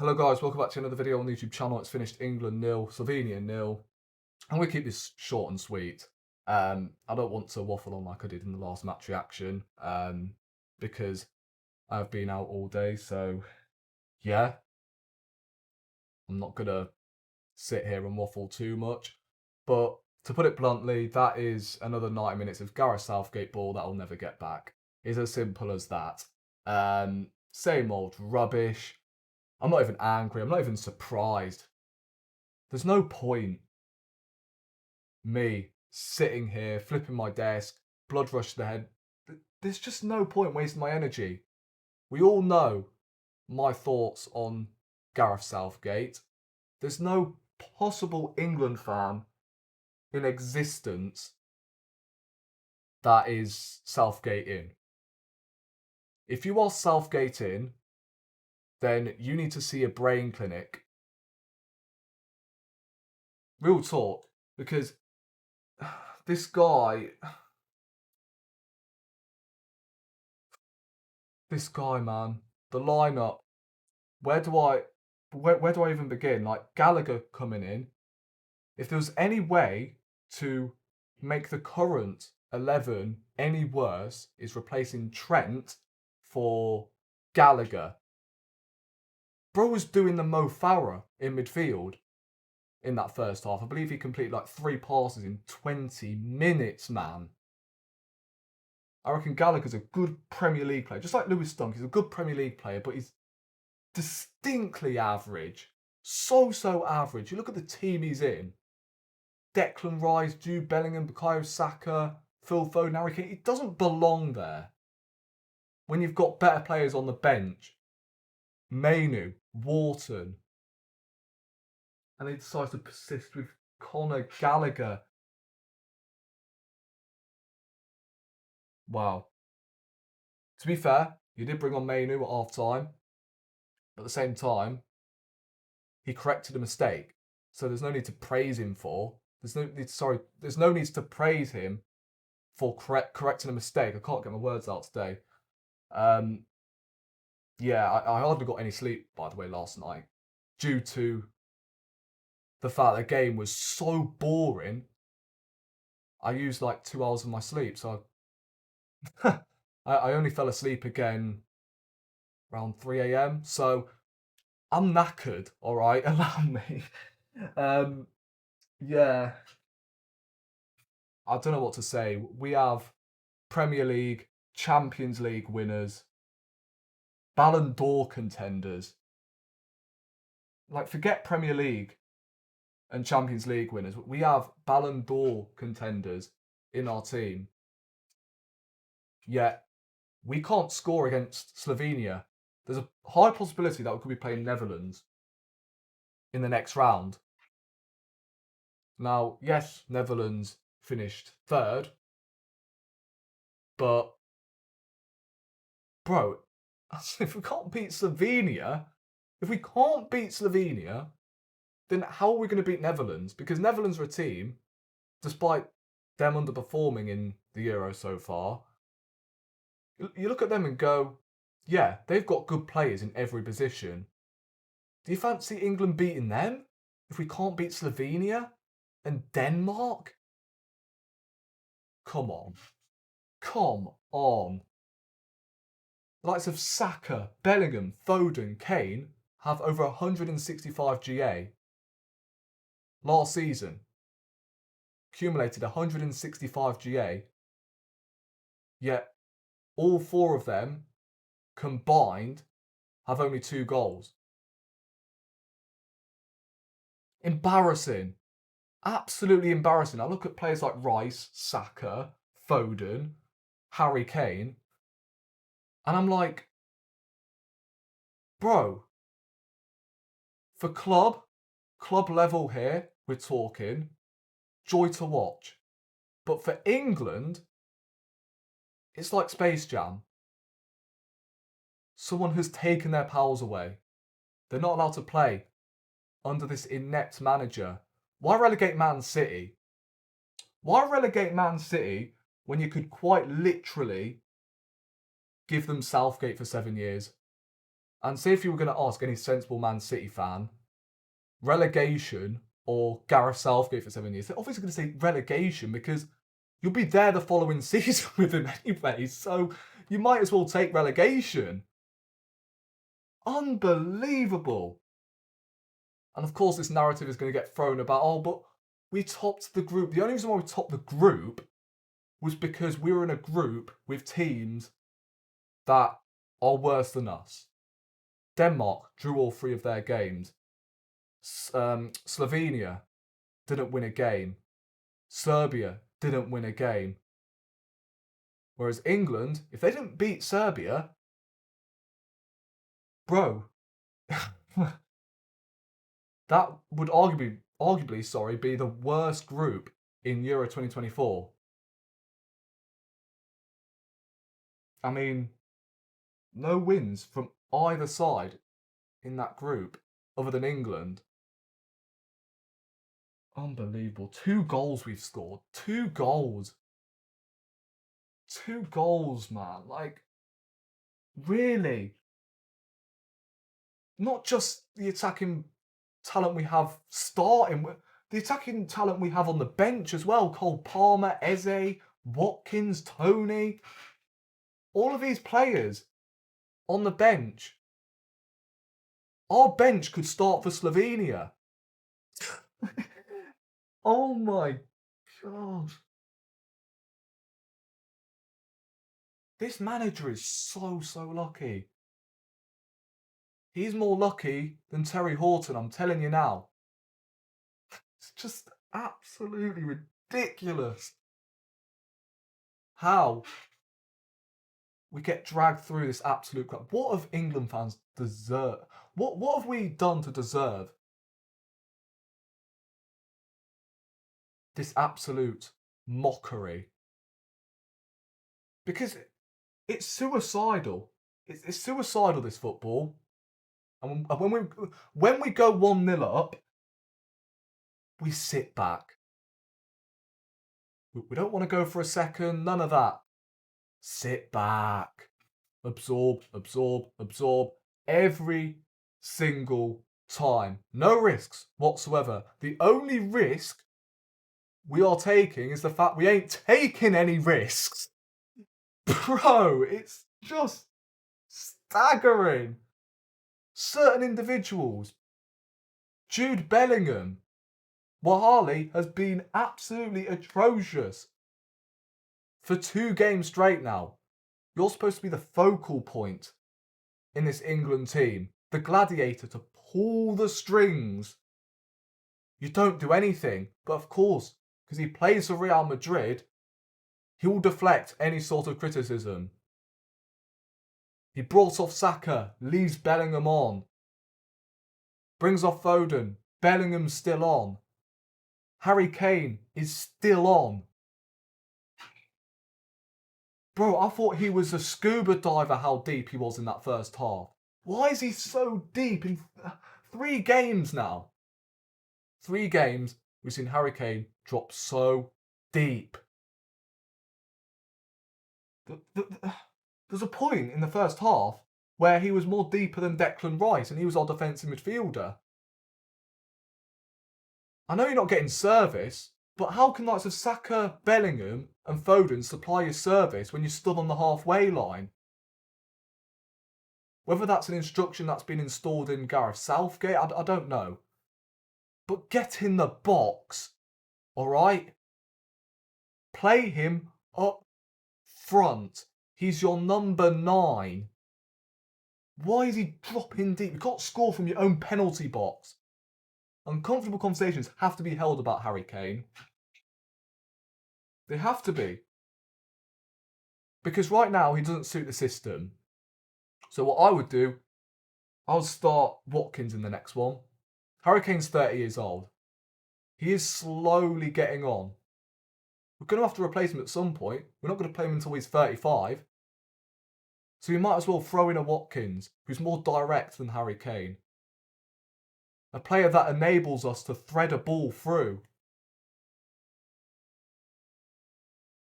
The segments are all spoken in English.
Hello guys, welcome back to another video on the YouTube channel. It's finished England 0, Slovenia 0. I'm going to keep this short and sweet. I don't want to waffle on like I did in the last match reaction because I've been out all day. So yeah, I'm not going to sit here and waffle too much. But to put it bluntly, that is another 90 minutes of Gareth Southgate ball that I'll never get back. It's as simple as that. Same old rubbish. I'm not even angry. I'm not even surprised. There's no point me sitting here, flipping my desk, blood rush to the head. There's just no point wasting my energy. We all know my thoughts on Gareth Southgate. There's no possible England fan in existence that is Southgate in. If you are Southgate in, then you need to see a brain clinic. Real talk, because this guy, man, the lineup. Where do I, where do I even begin? Like Gallagher coming in. If there was any way to make the current 11 any worse, is replacing Trent for Gallagher. Bro was doing the Mo Farah in midfield in that first half. I believe he completed like 3 passes in 20 minutes, man. I reckon Gallagher's a good Premier League player. Just like Lewis Dunk, he's a good Premier League player, but he's distinctly average. So average. You look at the team he's in. Declan Rice, Jude Bellingham, Bukayo Saka, Phil Foden, Harry Kane. He doesn't belong there. When you've got better players on the bench. Mainu, Wharton. And he decides to persist with Conor Gallagher. Wow. To be fair, you did bring on Mainu at half time. But at the same time, he corrected a mistake. So there's no need to praise him for. There's no need to praise him for correcting a mistake. I can't get my words out today. Yeah, I hardly got any sleep, by the way, last night. Due to the fact the game was so boring. I used like 2 hours of my sleep. So I only fell asleep again around 3 a.m. So I'm knackered, all right? Allow me. Yeah. I don't know what to say. We have Premier League, Champions League winners, Ballon d'Or contenders. Like, forget Premier League and Champions League winners. We have Ballon d'Or contenders in our team. Yet, we can't score against Slovenia. There's a high possibility that we could be playing Netherlands in the next round. Now, yes, Netherlands finished third. But, bro, if we can't beat Slovenia, then how are we going to beat Netherlands? Because Netherlands are a team, despite them underperforming in the Euro so far, you look at them and go, yeah, they've got good players in every position. Do you fancy England beating them if we can't beat Slovenia and Denmark? Come on. Come on. The likes of Saka, Bellingham, Foden, Kane have over 165 GA. Last season, accumulated 165 GA. Yet, all 4 of them combined have only 2 goals. Embarrassing. Absolutely embarrassing. I look at players like Rice, Saka, Foden, Harry Kane, and I'm like, bro, for club level here, we're talking, joy to watch. But for England, it's like Space Jam. Someone has taken their powers away. They're not allowed to play under this inept manager. Why relegate Man City? Why relegate Man City when you could quite literally give them Southgate for 7 years? And see if you were going to ask any sensible Man City fan, relegation or Gareth Southgate for 7 years, they're obviously going to say relegation because you'll be there the following season with him anyway. So you might as well take relegation. Unbelievable. And of course, this narrative is going to get thrown about, oh, but we topped the group. The only reason why we topped the group was because we were in a group with teams that are worse than us. Denmark drew all 3 of their games. Slovenia didn't win a game. Serbia didn't win a game. Whereas England, if they didn't beat Serbia, bro, that would arguably, be the worst group in Euro 2024. I mean, no wins from either side in that group other than England. Unbelievable. 2 goals we've scored. 2 goals. 2 goals, man. Like, really? Not just the attacking talent we have starting, the attacking talent we have on the bench as well. Cole Palmer, Eze, Watkins, Tony. All of these players on the bench. Our bench could start for Slovenia. Oh my God. This manager is so lucky. He's more lucky than Terry Horton, I'm telling you now. It's just absolutely ridiculous how we get dragged through this absolute crap. What have England fans deserve? What have we done to deserve this absolute mockery? Because it's suicidal. It's suicidal, this football. And when we go 1-0 up, we sit back. We don't want to go for a second, none of that. Sit back. Absorb, absorb, absorb. Every single time. No risks whatsoever. The only risk we are taking is the fact we ain't taking any risks. Bro, it's just staggering. Certain individuals, Jude Bellingham, Wahali has been absolutely atrocious for 2 games straight now. You're supposed to be the focal point in this England team, the gladiator to pull the strings. You don't do anything, but of course, because he plays for Real Madrid, he will deflect any sort of criticism. He brought off Saka, leaves Bellingham on. Brings off Foden, Bellingham's still on. Harry Kane is still on. Bro, I thought he was a scuba diver how deep he was in that first half. Why is he so deep in 3 games now? 3 games, we've seen Harry Kane drop so deep. There's a point in the first half where he was more deeper than Declan Rice and he was our defensive midfielder. I know you're not getting service, but how can likes of Saka, Bellingham and Foden supply your service when you're stood on the halfway line? Whether that's an instruction that's been installed in Gareth Southgate, I don't know. But get in the box, alright? Play him up front. He's your number 9. Why is he dropping deep? You can't score from your own penalty box. Uncomfortable conversations have to be held about Harry Kane. They have to be. Because right now he doesn't suit the system. So what I would do, I'll start Watkins in the next one. Harry Kane's 30 years old. He is slowly getting on. We're going to have to replace him at some point. We're not going to play him until he's 35. So we might as well throw in a Watkins, who's more direct than Harry Kane. A player that enables us to thread a ball through.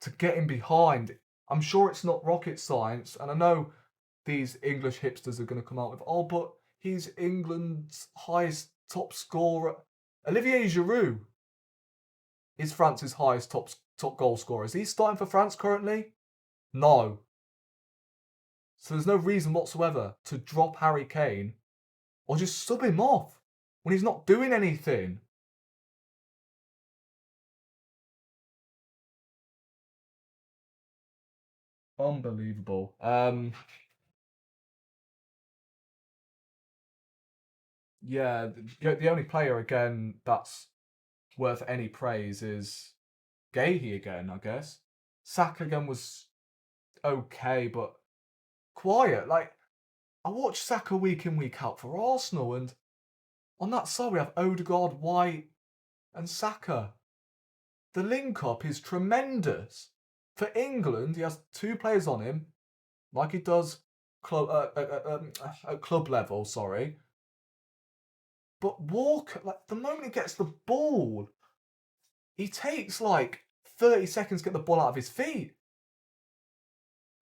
To get in behind. I'm sure it's not rocket science, and I know these English hipsters are going to come out with, oh, but he's England's highest top scorer. Olivier Giroud is France's highest top goal scorer. Is he starting for France currently? No. So there's no reason whatsoever to drop Harry Kane or just sub him off when he's not doing anything. Unbelievable. Yeah, the only player again that's worth any praise is Gahey again, I guess. Saka again was okay, but quiet. Like, I watch Saka week in, week out for Arsenal, and on that side we have Odegaard, White, and Saka. The link-up is tremendous. For England, he has 2 players on him, like he does at club level, sorry. But Walker, like, the moment he gets the ball, he takes like 30 seconds to get the ball out of his feet.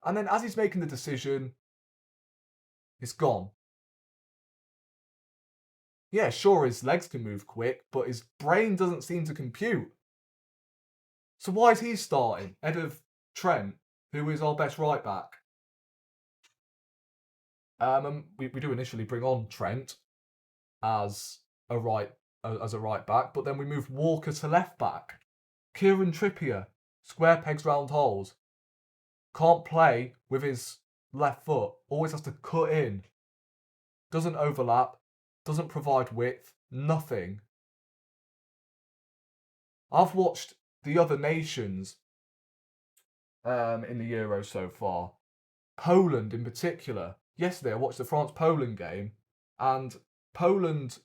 And then as he's making the decision, it's gone. Yeah, sure, his legs can move quick, but his brain doesn't seem to compute. So why is he starting ahead of Trent, who is our best right back? We do initially bring on Trent as a right back, but then we move Walker to left back. Kieran Trippier, square pegs round holes, can't play with his left foot, always has to cut in, doesn't overlap, doesn't provide width, nothing. I've watched the other nations in the Euro so far. Poland in particular. Yesterday I watched the France-Poland game, and Poland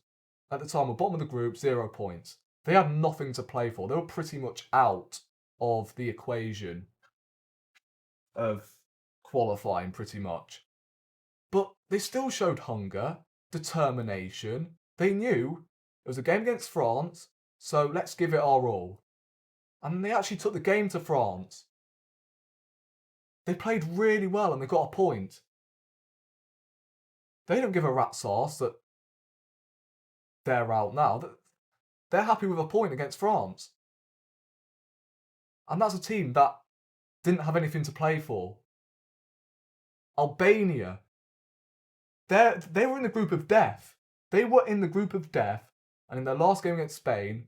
at the time were bottom of the group, 0 points. They had nothing to play for. They were pretty much out of the equation of qualifying, pretty much. But they still showed hunger, determination. They knew it was a game against France, so let's give it our all. And they actually took the game to France. They played really well and they got a point. They don't give a rat's arse that they're out now. They're happy with a point against France. And that's a team that didn't have anything to play for. Albania. They were in the group of death. They were in the group of death, and in their last game against Spain,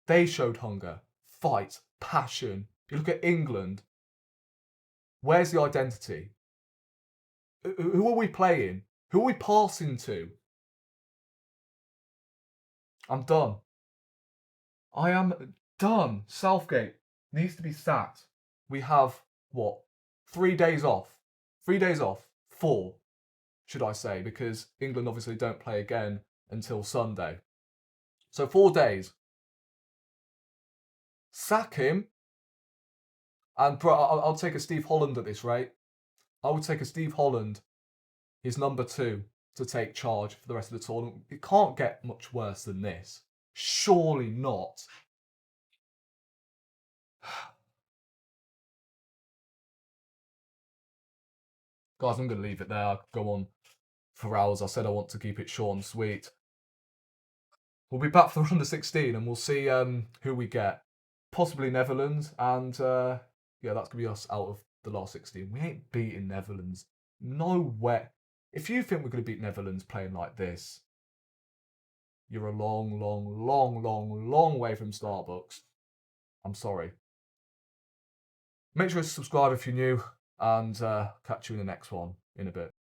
they showed hunger, fight, passion. You look at England. Where's the identity? Who are we playing? Who are we passing to? I'm done. I am done. Southgate needs to be sacked. We have, 3 days off? 3 days off. 4, should I say, because England obviously don't play again until Sunday. So 4 days. Sack him. And bro, I'll take a Steve Holland at this rate. I would take a Steve Holland, his number 2, to take charge for the rest of the tournament. It can't get much worse than this. Surely not. Guys, I'm going to leave it there. I could go on for hours. I said I want to keep it short and sweet. We'll be back for the under 16 and we'll see who we get. Possibly Netherlands, and yeah, that's going to be us out of the last 16. We ain't beating Netherlands. No way. If you think we're going to beat Netherlands playing like this, you're a long, long, long, long, long way from Starbucks. I'm sorry. Make sure to subscribe if you're new, and catch you in the next one in a bit.